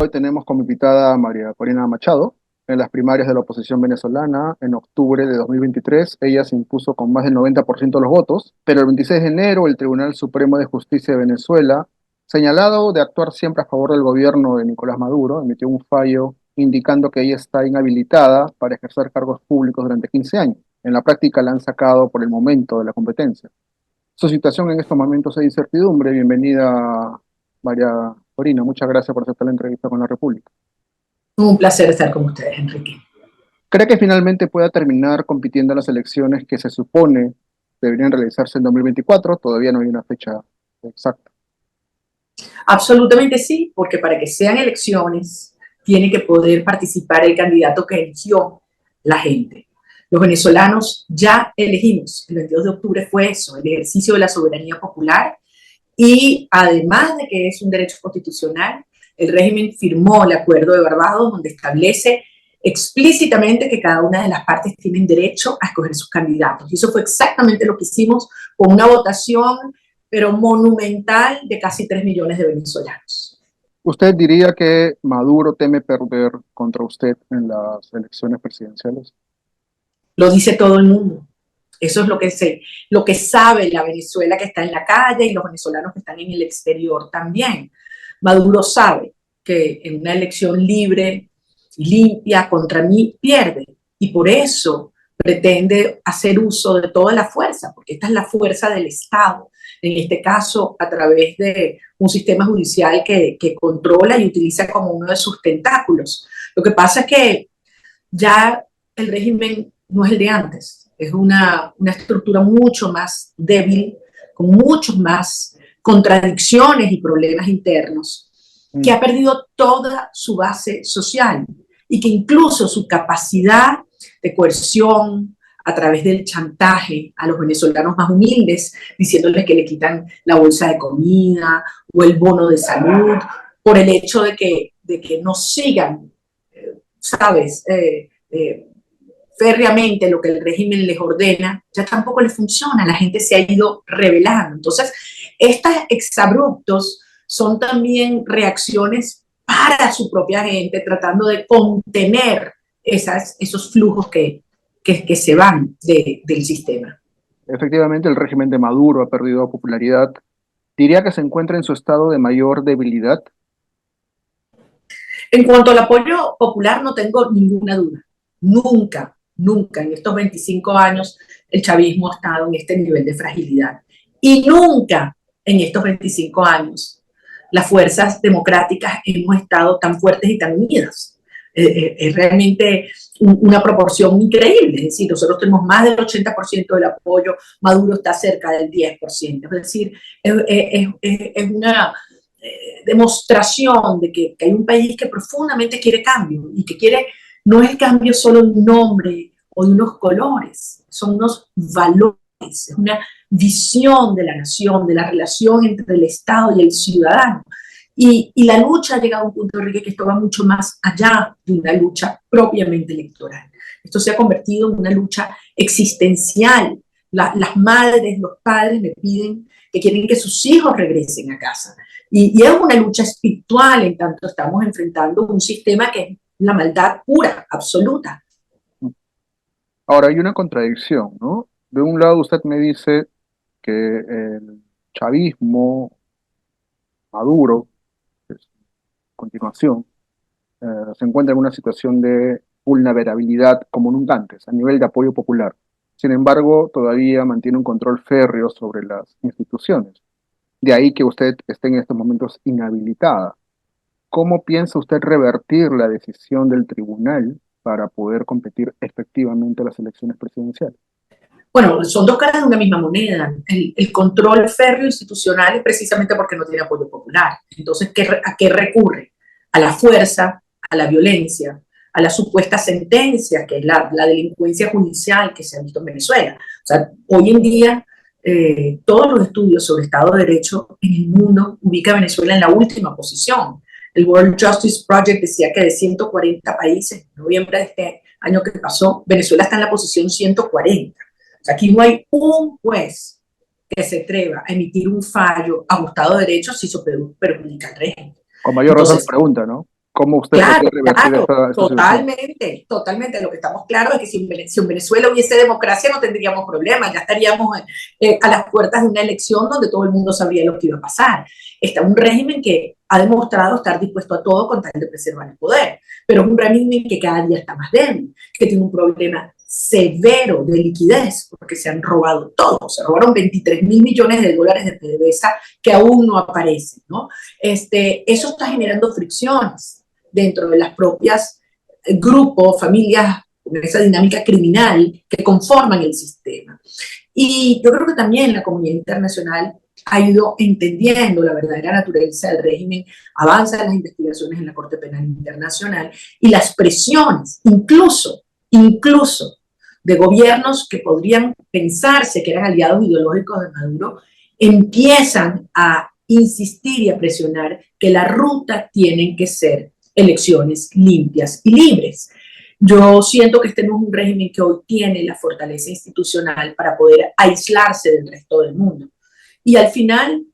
Hoy tenemos como invitada a María Corina Machado. En las primarias de la oposición venezolana, en octubre de 2023, ella se impuso con más del 90% de los votos, pero el 26 de enero el Tribunal Supremo de Justicia de Venezuela, señalado de actuar siempre a favor del gobierno de Nicolás Maduro, emitió un fallo indicando que ella está inhabilitada para ejercer cargos públicos durante 15 años. En la práctica la han sacado por el momento de la competencia. Su situación en estos momentos es de incertidumbre. Bienvenida, María Corina. Muchas gracias por aceptar la entrevista con la República. Un placer estar con ustedes, Enrique. ¿Cree que finalmente pueda terminar compitiendo en las elecciones que se supone deberían realizarse en 2024? Todavía no hay una fecha exacta. Absolutamente sí, porque para que sean elecciones tiene que poder participar el candidato que eligió la gente. Los venezolanos ya elegimos, el 22 de octubre fue eso, el ejercicio de la soberanía popular, y además de que es un derecho constitucional, el régimen firmó el Acuerdo de Barbados, donde establece explícitamente que cada una de las partes tienen derecho a escoger sus candidatos. Y eso fue exactamente lo que hicimos con una votación, pero monumental, de casi 3 millones de venezolanos. ¿Usted diría que Maduro teme perder contra usted en las elecciones presidenciales? Lo dice todo el mundo. Eso es lo que sabe la Venezuela que está en la calle y los venezolanos que están en el exterior también. Maduro sabe que en una elección libre, limpia, contra mí, pierde. Y por eso pretende hacer uso de toda la fuerza, porque esta es la fuerza del Estado, en este caso a través de un sistema judicial que controla y utiliza como uno de sus tentáculos. Lo que pasa es que ya el régimen no es el de antes, es una estructura mucho más débil, con muchos más contradicciones y problemas internos, que ha perdido toda su base social y que incluso su capacidad de coerción a través del chantaje a los venezolanos más humildes, diciéndoles que le quitan la bolsa de comida o el bono de salud, por el hecho de que no sigan, ¿sabes? Férreamente lo que el régimen les ordena, ya tampoco les funciona, la gente se ha ido rebelando. Entonces, estos exabruptos son también reacciones para su propia gente, tratando de contener esos flujos que se van del sistema. Efectivamente, el régimen de Maduro ha perdido popularidad. ¿Diría que se encuentra en su estado de mayor debilidad? En cuanto al apoyo popular, no tengo ninguna duda. Nunca, nunca en estos 25 años el chavismo ha estado en este nivel de fragilidad. Y nunca en estos 25 años las fuerzas democráticas hemos estado tan fuertes y tan unidas. Es realmente una proporción increíble. Es decir, nosotros tenemos más del 80% del apoyo, Maduro está cerca del 10%. Es decir, es una demostración de que hay un país que profundamente quiere cambio y que quiere, no es el cambio solo de un nombre o de unos colores, son unos valores, es una visión de la nación, de la relación entre el Estado y el ciudadano. Y la lucha ha llegado a un punto, Enrique, que esto va mucho más allá de una lucha propiamente electoral. Esto se ha convertido en una lucha existencial. Las madres, los padres me piden que quieren que sus hijos regresen a casa. Y es una lucha espiritual, en tanto estamos enfrentando un sistema que es la maldad pura, absoluta. Ahora, hay una contradicción, ¿no? De un lado usted me dice que el chavismo, Maduro, que es continuación, se encuentra en una situación de vulnerabilidad como nunca antes, a nivel de apoyo popular. Sin embargo, todavía mantiene un control férreo sobre las instituciones. De ahí que usted esté en estos momentos inhabilitada. ¿Cómo piensa usted revertir la decisión del tribunal para poder competir efectivamente en las elecciones presidenciales? Bueno, son dos caras de una misma moneda. El control férreo institucional es precisamente porque no tiene apoyo popular. Entonces, ¿a qué recurre? A la fuerza, a la violencia, a la supuesta sentencia, que es la delincuencia judicial que se ha visto en Venezuela. O sea, hoy en día, todos los estudios sobre Estado de Derecho en el mundo ubican a Venezuela en la última posición. El World Justice Project decía que de 140 países, en noviembre de este año que pasó, Venezuela está en la posición 140. O sea, aquí no hay un juez que se atreva a emitir un fallo ajustado a derechos si eso perjudica al régimen. Con mayor razón me Entonces, pregunta, ¿no? ¿Cómo usted podría Claro, revertir claro, esta situación? totalmente, totalmente. Lo que estamos claros es que si en Venezuela hubiese democracia no tendríamos problemas, ya estaríamos a las puertas de una elección donde todo el mundo sabría lo que iba a pasar. Está un régimen que ha demostrado estar dispuesto a todo con tal de preservar el poder, pero es un régimen que cada día está más débil, que tiene un problema severo de liquidez, porque se han robado todo, se robaron 23.000 millones de dólares de PDVSA que aún no aparecen, ¿no? Eso está generando fricciones dentro de las propias grupos, familias, esa dinámica criminal que conforman el sistema. Y yo creo que también la comunidad internacional ha ido entendiendo la verdadera naturaleza del régimen, avanza las investigaciones en la Corte Penal Internacional y las presiones, incluso de gobiernos que podrían pensarse que eran aliados ideológicos de Maduro, empiezan a insistir y a presionar que la ruta tienen que ser elecciones limpias y libres. Yo siento que este no es un régimen que hoy tiene la fortaleza institucional para poder aislarse del resto del mundo. Y al final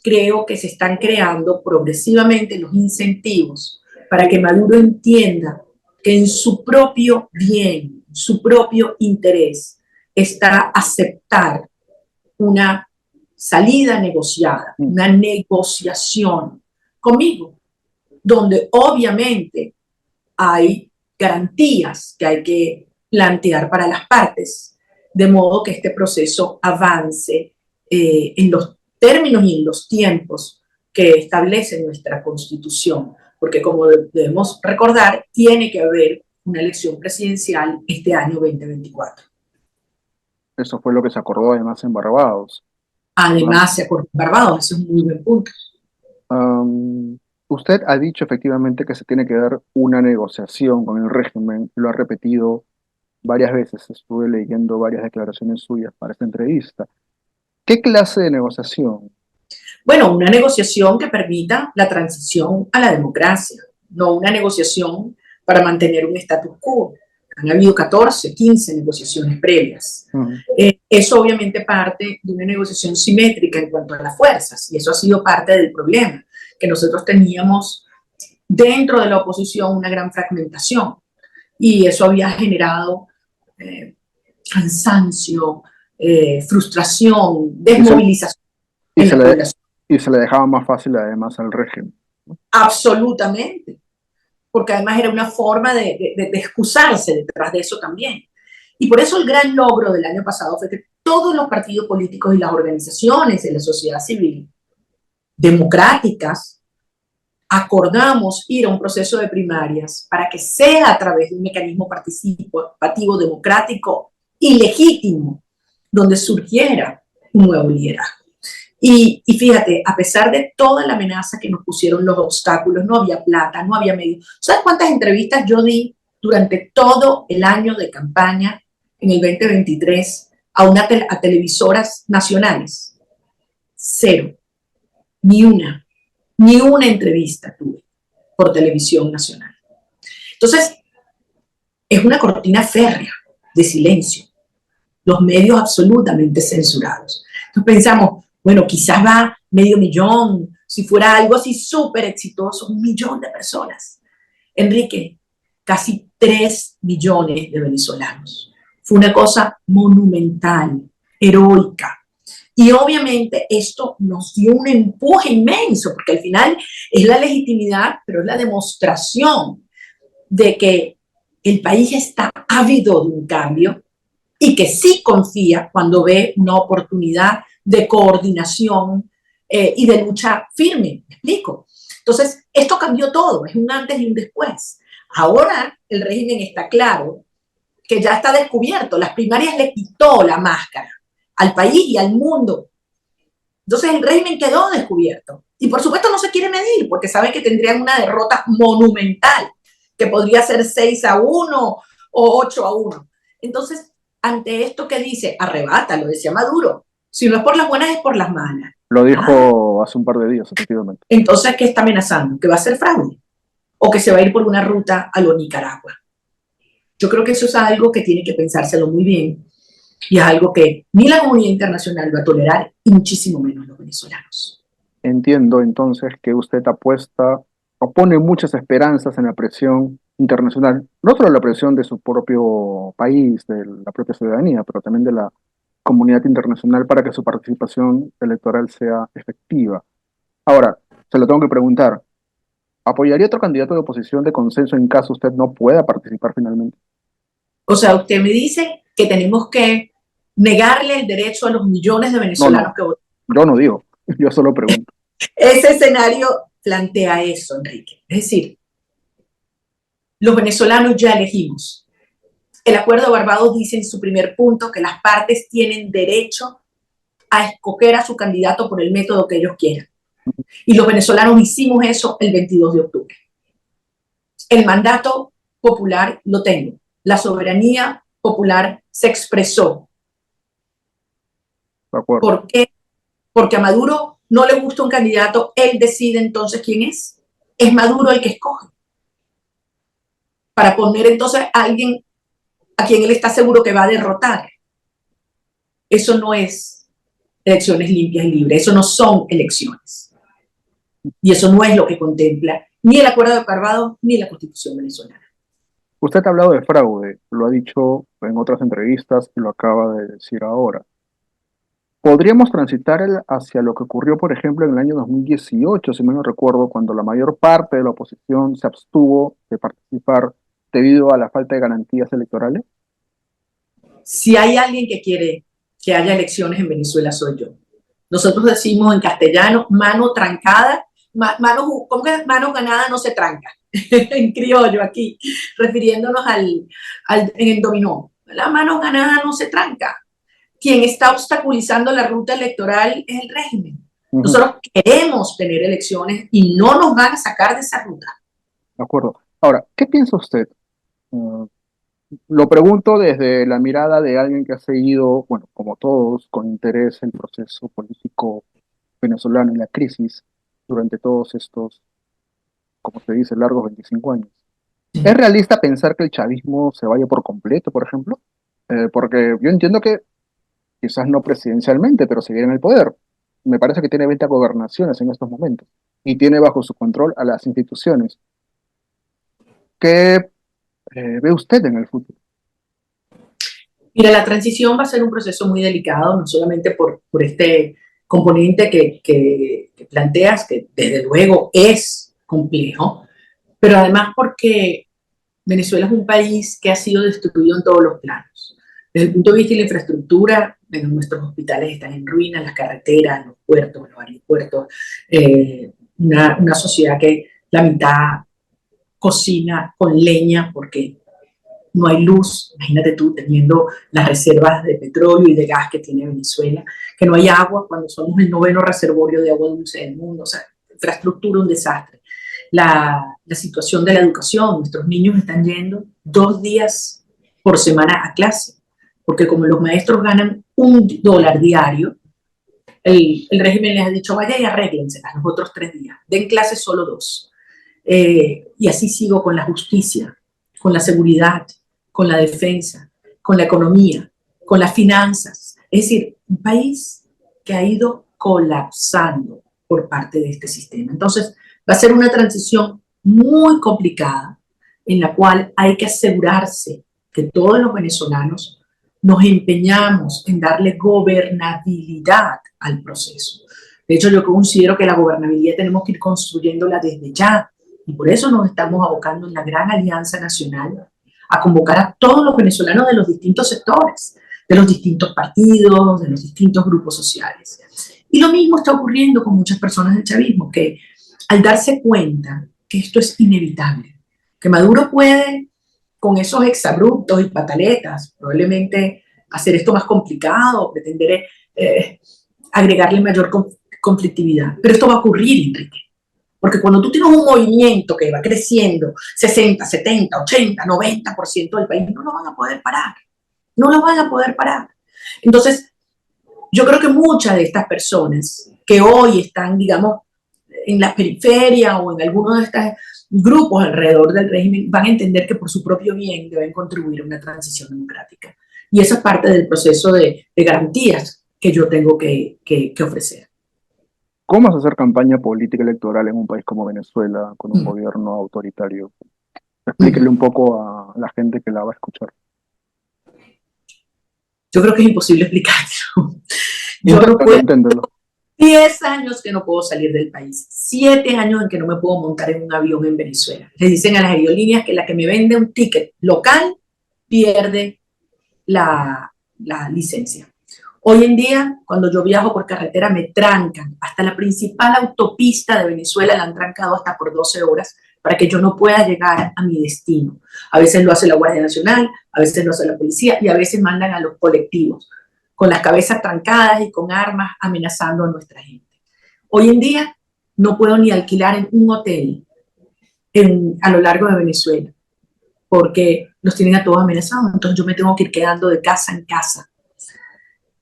creo que se están creando progresivamente los incentivos para que Maduro entienda que en su propio bien, su propio interés, está aceptar una salida negociada, Mm. una negociación conmigo, donde obviamente hay garantías que hay que plantear para las partes, de modo que este proceso avance en los términos y en los tiempos que establece nuestra Constitución, porque como debemos recordar, tiene que haber una elección presidencial este año 2024. Eso fue lo que se acordó además en Barbados. Ah, Además, se acordó Barbados, ese es un muy buen punto. am, usted ha dicho efectivamente que se tiene que dar una negociación con el régimen, lo ha repetido varias veces, estuve leyendo varias declaraciones suyas para esta entrevista. ¿Qué clase de negociación? Bueno, una negociación que permita la transición a la democracia, no una negociación para mantener un status quo. Han habido 14, 15 negociaciones previas. Ujú. Eso obviamente parte de una negociación simétrica en cuanto a las fuerzas, y eso ha sido parte del problema, que nosotros teníamos dentro de la oposición una gran fragmentación, y eso había generado eh, cansancio, frustración, Y se, desmovilización y en se la le, población. y se le dejaba más fácil además al régimen, ¿no? Absolutamente, porque además era una forma de excusarse detrás de eso también. Y por eso el gran logro del año pasado fue que todos los partidos políticos y las organizaciones de la sociedad civil democráticas acordamos ir a un proceso de primarias para que sea a través de un mecanismo participativo, democrático y legítimo, donde surgiera un nuevo liderazgo. Y fíjate, a pesar de toda la amenaza que nos pusieron los obstáculos, no había plata, no había medios. ¿Sabes cuántas entrevistas yo di durante todo el año de campaña en el 2023 a televisoras nacionales? Cero, ni una, ni una entrevista tuve por televisión nacional. Entonces, es una cortina férrea de silencio, los medios absolutamente censurados. Entonces pensamos, bueno, quizás va 500.000, si fuera algo así súper exitoso, 1 millón de personas. Enrique, casi 3 millones de venezolanos. Fue una cosa monumental, heroica. Y obviamente esto nos dio un empuje inmenso, porque al final es la legitimidad, pero es la demostración de que el país está ávido de un cambio y que sí confía cuando ve una oportunidad de coordinación y de lucha firme. ¿Me explico? Entonces, esto cambió todo, es un antes y un después. Ahora el régimen está claro que ya está descubierto, las primarias le quitó la máscara al país y al mundo. Entonces el régimen quedó descubierto. Y por supuesto no se quiere medir, porque sabe que tendrían una derrota monumental, que podría ser 6-1 o 8-1. Entonces, ante esto que dice, arrebata, lo decía Maduro, si no es por las buenas es por las malas. Lo Ah, dijo hace un par de días, efectivamente. entonces, ¿qué está amenazando? ¿Que va a ser fraude? ¿O que se va a ir por una ruta a lo Nicaragua? Yo creo que eso es algo que tiene que pensárselo muy bien y es algo que ni la comunidad internacional va a tolerar y muchísimo menos los venezolanos. Entiendo entonces que usted apuesta pone muchas esperanzas en la presión internacional, no solo la presión de su propio país, de la propia ciudadanía, pero también de la comunidad internacional para que su participación electoral sea efectiva. Ahora, se lo tengo que preguntar, ¿apoyaría otro candidato de oposición de consenso en caso usted no pueda participar finalmente? O sea, usted me dice que tenemos que negarle el derecho a los millones de No, venezolanos no, que votan. yo no digo, yo solo pregunto. Ese escenario plantea eso, Enrique. Es decir, los venezolanos ya elegimos. El Acuerdo de Barbados dice en su primer punto que las partes tienen derecho a escoger a su candidato por el método que ellos quieran. Y los venezolanos hicimos eso el 22 de octubre. El mandato popular lo tengo. La soberanía popular se expresó. De acuerdo, ¿Por qué? Porque a Maduro no le gusta un candidato, él decide entonces quién es. Es Maduro el que escoge. Para poner entonces a alguien a quien él está seguro que va a derrotar. Eso no es elecciones limpias y libres, eso no son elecciones. Y eso no es lo que contempla ni el Acuerdo de Barbados ni la Constitución venezolana. usted ha hablado de fraude, lo ha dicho en otras entrevistas y lo acaba de decir ahora. Podríamos transitar hacia lo que ocurrió, por ejemplo, en el año 2018, si mal no recuerdo, cuando la mayor parte de la oposición se abstuvo de participar debido a la falta de garantías electorales. Si hay alguien que quiere que haya elecciones en Venezuela, soy yo. Nosotros decimos en castellano, mano trancada, ¿cómo que mano ganada no se tranca? En criollo aquí, refiriéndonos en el dominó. La mano ganada no se tranca. Quien está obstaculizando la ruta electoral es el régimen. Ujú, Nosotros queremos tener elecciones y no nos van a sacar de esa ruta. de acuerdo. Ahora, ¿qué piensa usted? Uh, lo pregunto desde la mirada de alguien que ha seguido, bueno, como todos, con interés el proceso político venezolano y la crisis durante todos estos, como se dice, largos 25 años. ¿Es realista pensar que el chavismo se vaya por completo, por ejemplo? Porque yo entiendo que quizás no presidencialmente, pero seguir en el poder. Me parece que tiene 20 gobernaciones en estos momentos y tiene bajo su control a las instituciones. ¿Qué ve usted en el futuro? Mira, la transición va a ser un proceso muy delicado, no solamente por este componente que planteas, que desde luego es complejo, pero además porque Venezuela es un país que ha sido destruido en todos los planos. Desde el punto de vista de la infraestructura, bueno, nuestros hospitales están en ruinas, las carreteras, los puertos, los aeropuertos, una sociedad que la mitad cocina con leña porque no hay luz, imagínate tú teniendo las reservas de petróleo y de gas que tiene Venezuela, que no hay agua cuando somos el noveno reservorio de agua dulce del mundo, o sea, infraestructura un desastre. La situación de la educación, nuestros niños están yendo 2 días por semana a clase, porque como los maestros ganan $1 diario, el régimen les ha dicho, vaya y arréglense los otros 3 días, den clases solo 2. Y así sigo con la justicia, con la seguridad, con la defensa, con la economía, con las finanzas. Es decir, un país que ha ido colapsando por parte de este sistema. Entonces, va a ser una transición muy complicada en la cual hay que asegurarse que todos los venezolanos nos empeñamos en darle gobernabilidad al proceso. De hecho, yo considero que la gobernabilidad tenemos que ir construyéndola desde ya, y por eso nos estamos abocando en la gran alianza nacional a convocar a todos los venezolanos de los distintos sectores, de los distintos partidos, de los distintos grupos sociales. Y lo mismo está ocurriendo con muchas personas del chavismo, que al darse cuenta que esto es inevitable, que Maduro puede, con esos exabruptos y pataletas, probablemente hacer esto más complicado, pretender agregarle mayor conflictividad. Pero esto va a ocurrir, Enrique. Porque cuando tú tienes un movimiento que va creciendo 60, 70, 80, 90% del país, no lo van a poder parar. No lo van a poder parar. Entonces, yo creo que muchas de estas personas que hoy están, digamos, en la periferia o en algunos de estos grupos alrededor del régimen van a entender que por su propio bien deben contribuir a una transición democrática. Y eso es parte del proceso de garantías que yo tengo que ofrecer. ¿Cómo es hacer campaña política electoral en un país como Venezuela con un Mm, gobierno autoritario? Explíquele mm. un poco a la gente que la va a escuchar. Yo creo que es imposible explicarlo. Yo no Inténtalo, puedo, inténtalo. 10 años que no puedo salir del país, 7 años en que no me puedo montar en un avión en Venezuela. Le dicen a las aerolíneas que la que me vende un ticket local pierde la licencia. Hoy en día, cuando yo viajo por carretera, me trancan. Hasta la principal autopista de Venezuela la han trancado hasta por 12 horas para que yo no pueda llegar a mi destino. A veces lo hace la Guardia Nacional, a veces lo hace la policía y a veces mandan a los colectivos con las cabezas trancadas y con armas amenazando a nuestra gente. Hoy en día no puedo ni alquilar en un hotel a lo largo de Venezuela porque los tienen a todos amenazados. Entonces yo me tengo que ir quedando de casa en casa.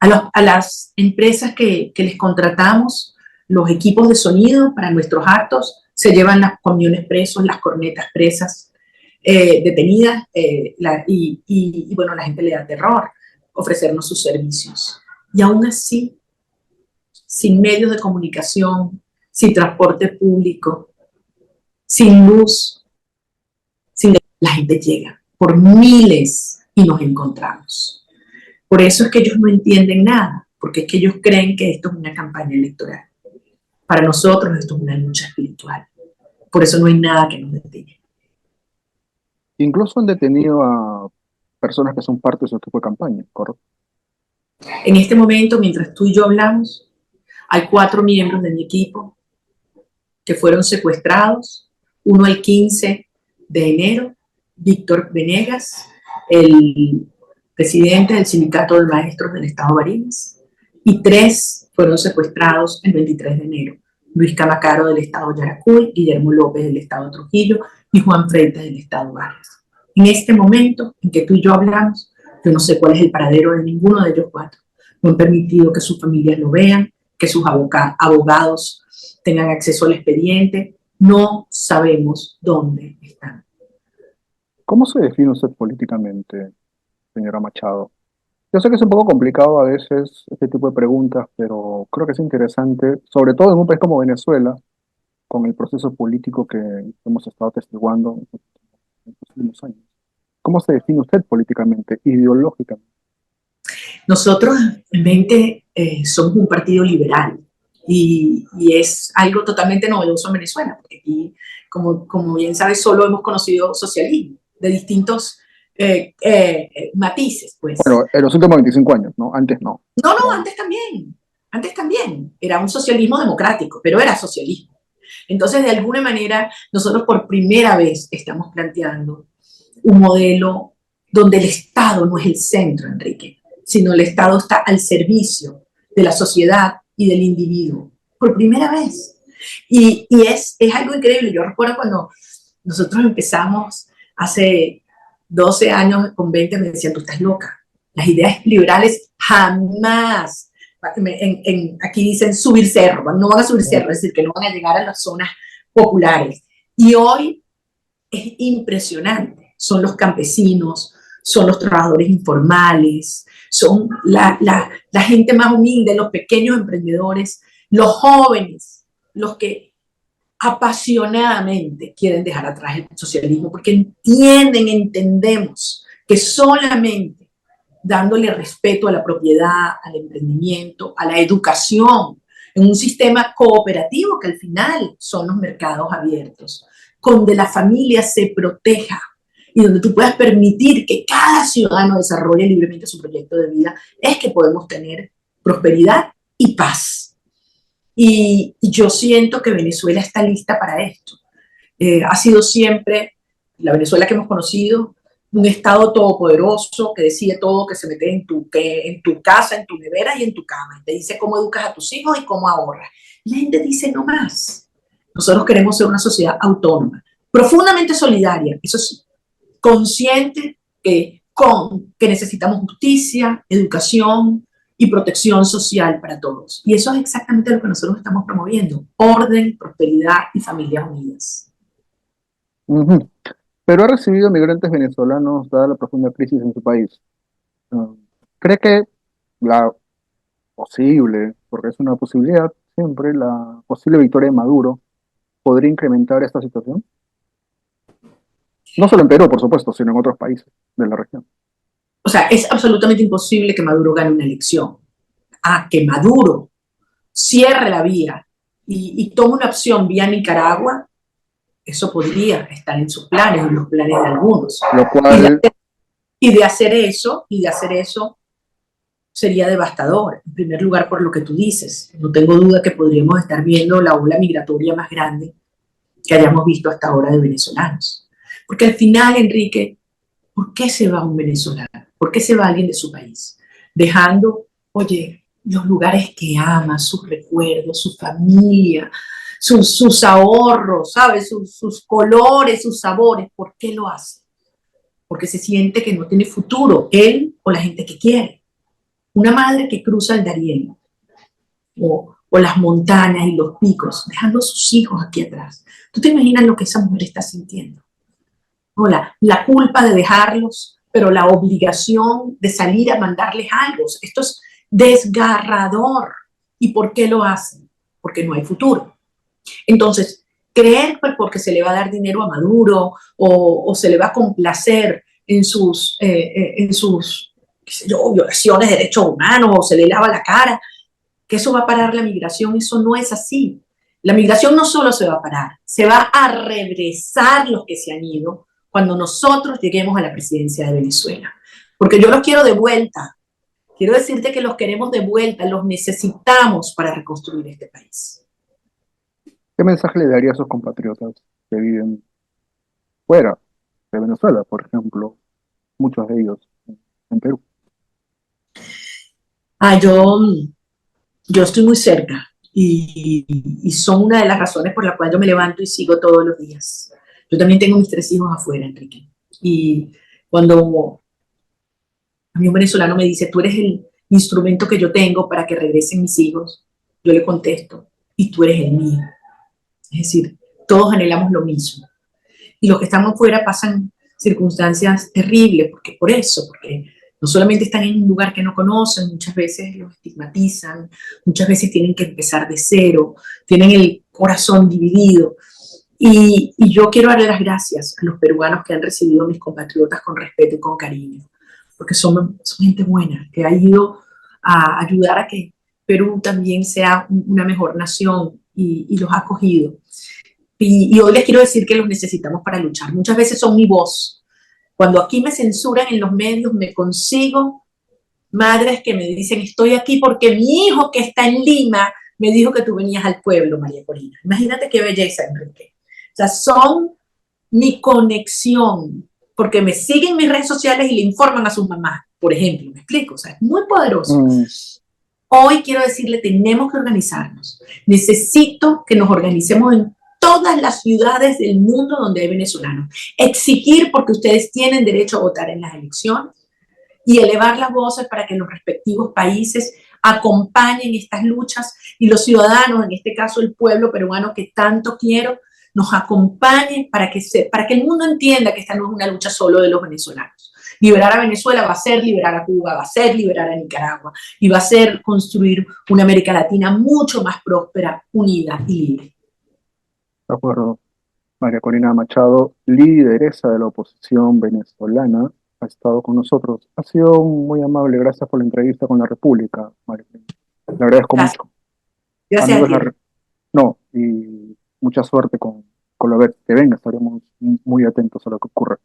A las empresas que les contratamos los equipos de sonido para nuestros actos, se llevan los camiones presos, las cornetas presas, detenidas, bueno, la gente le da terror ofrecernos sus servicios. Y aún así, sin medios de comunicación, sin transporte público, sin luz, la gente llega por miles y nos encontramos. Por eso es que ellos no entienden nada, porque es que ellos creen que esto es una campaña electoral. Para nosotros esto es una lucha espiritual. Por eso no hay nada que nos detenga. Incluso han detenido a personas que son parte de su equipo de campaña, ¿correcto? En este momento, mientras tú y yo hablamos, hay 4 miembros de mi equipo que fueron secuestrados. Uno el 15 de enero, Víctor Venegas, el presidente del Sindicato de Maestros del Estado Barinas, y 3 fueron secuestrados el 23 de enero. Luis Camacaro del Estado Yaracuy, Guillermo López del Estado Trujillo y Juan Freitas del Estado Vargas. En este momento en que tú y yo hablamos, yo no sé cuál es el paradero de ninguno de ellos 4. No han permitido que sus familias lo vean, que sus abogados tengan acceso al expediente. No sabemos dónde están. ¿Cómo se define usted políticamente, señora Machado? Yo sé que es un poco complicado a veces este tipo de preguntas, pero creo que es interesante, sobre todo en un país como Venezuela, con el proceso político que hemos estado atestiguando en los últimos años. ¿Cómo se define usted políticamente, ideológicamente? Nosotros realmente somos un partido liberal y es algo totalmente novedoso en Venezuela, porque aquí, como bien sabes, solo hemos conocido socialismo de distintos matices, pues. Bueno, en los últimos 25 años, ¿no? Antes no. No, no, Era- antes también, era un socialismo democrático, pero era socialismo. Entonces, de alguna manera, nosotros por primera vez estamos planteando un modelo donde el Estado no es el centro, Enrique, sino el Estado está al servicio de la sociedad y del individuo, por primera vez. Y es algo increíble. Yo recuerdo cuando nosotros empezamos hace 12 años, con 20, me decían, tú estás loca. Las ideas liberales jamás, aquí dicen subir cerro, no van a subir cerro, es decir, que no van a llegar a las zonas populares. Y hoy es impresionante. Son los campesinos, son los trabajadores informales, son la gente más humilde, los pequeños emprendedores, los jóvenes, los que apasionadamente quieren dejar atrás el socialismo porque entendemos que solamente dándole respeto a la propiedad, al emprendimiento, a la educación, en un sistema cooperativo que al final son los mercados abiertos, donde la familia se proteja y donde tú puedas permitir que cada ciudadano desarrolle libremente su proyecto de vida, es que podemos tener prosperidad y paz. Y yo siento que Venezuela está lista para esto. Ha sido siempre la Venezuela que hemos conocido, un Estado todopoderoso que decide todo, que se mete en tu casa, en tu nevera y en tu cama. Y te dice cómo educas a tus hijos y cómo ahorras. Y la gente dice no más. Nosotros queremos ser una sociedad autónoma, profundamente solidaria, eso sí, consciente que necesitamos justicia, educación y protección social para todos. Y eso es exactamente lo que nosotros estamos promoviendo, orden, prosperidad y familias unidas. Ujú. Pero ha recibido migrantes venezolanos dada la profunda crisis en su país. Ah, ¿Cree que la posible, porque es una posibilidad, siempre, la posible victoria de Maduro podría incrementar esta situación? No solo en Perú, por supuesto, sino en otros países de la región. O sea, es absolutamente imposible que Maduro gane una elección. Que Maduro cierre la vía y tome una opción vía Nicaragua, eso podría estar en sus planes, en los planes de algunos. Lo cual, Y de hacer eso sería devastador. En primer lugar, por lo que tú dices. No tengo duda que podríamos estar viendo la ola migratoria más grande que hayamos visto hasta ahora de venezolanos. Porque al final, Enrique, ¿por qué se va un venezolano? ¿Por qué se va alguien de su país? Dejando, oye, los lugares que ama, sus recuerdos, su familia, sus ahorros, ¿sabes? Sus colores, sus sabores. ¿Por qué lo hace? Porque se siente que no tiene futuro, él o la gente que quiere. Una madre que cruza el Darién o las montañas y los picos, dejando a sus hijos aquí atrás. ¿Tú te imaginas lo que esa mujer está sintiendo? ¿No? La culpa de dejarlos, pero la obligación de salir a mandarles algo. Esto es desgarrador. ¿Y por qué lo hacen? Porque no hay futuro. Entonces, creer pues, porque se le va a dar dinero a Maduro o se le va a complacer en sus qué sé yo, violaciones de derechos humanos o se le lava la cara, que eso va a parar la migración, eso no es así. La migración no solo se va a parar, se va a regresar los que se han ido cuando nosotros lleguemos a la presidencia de Venezuela. Porque yo los quiero de vuelta. Quiero decirte que los queremos de vuelta, los necesitamos para reconstruir este país. ¿qué mensaje le daría a sus compatriotas que viven fuera de Venezuela, por ejemplo, muchos de ellos en Perú? Ah, yo estoy muy cerca y son una de las razones por las cuales yo me levanto y sigo todos los días. Yo también tengo mis 3 hijos afuera, Enrique. Y cuando a mí un venezolano me dice, tú eres el instrumento que yo tengo para que regresen mis hijos, yo le contesto, y tú eres el mío. Es decir, todos anhelamos lo mismo. Y los que estamos afuera pasan circunstancias terribles, porque por eso, porque no solamente están en un lugar que no conocen, muchas veces los estigmatizan, muchas veces tienen que empezar de cero, tienen el corazón dividido. Y yo quiero darle las gracias a los peruanos que han recibido a mis compatriotas con respeto y con cariño, porque son gente buena, que ha ido a ayudar a que Perú también sea una mejor nación y los ha acogido. Y hoy les quiero decir que los necesitamos para luchar. Muchas veces son mi voz. Cuando aquí me censuran en los medios, me consigo madres que me dicen, estoy aquí porque mi hijo que está en Lima me dijo que tú venías al pueblo, María Corina. Imagínate qué belleza, Enrique. O sea, son mi conexión, porque me siguen en mis redes sociales y le informan a sus mamás, por ejemplo, ¿me explico? O sea, es muy poderoso. Mm, Hoy quiero decirle, tenemos que organizarnos. Necesito que nos organicemos en todas las ciudades del mundo donde hay venezolanos. Exigir porque ustedes tienen derecho a votar en las elecciones y elevar las voces para que los respectivos países acompañen estas luchas y los ciudadanos, en este caso el pueblo peruano que tanto quiero, nos acompañen para que el mundo entienda que esta no es una lucha solo de los venezolanos. Liberar a Venezuela va a ser liberar a Cuba, va a ser liberar a Nicaragua y va a ser construir una América Latina mucho más próspera, unida y libre. de acuerdo. María Corina Machado, lideresa de la oposición venezolana, ha estado con nosotros. Ha sido muy amable. Gracias por la entrevista con la República, María Corina. Le agradezco Gracias. mucho. Gracias a Amigos, ti. no, y mucha suerte con lo que venga. Estaremos muy atentos a lo que ocurra.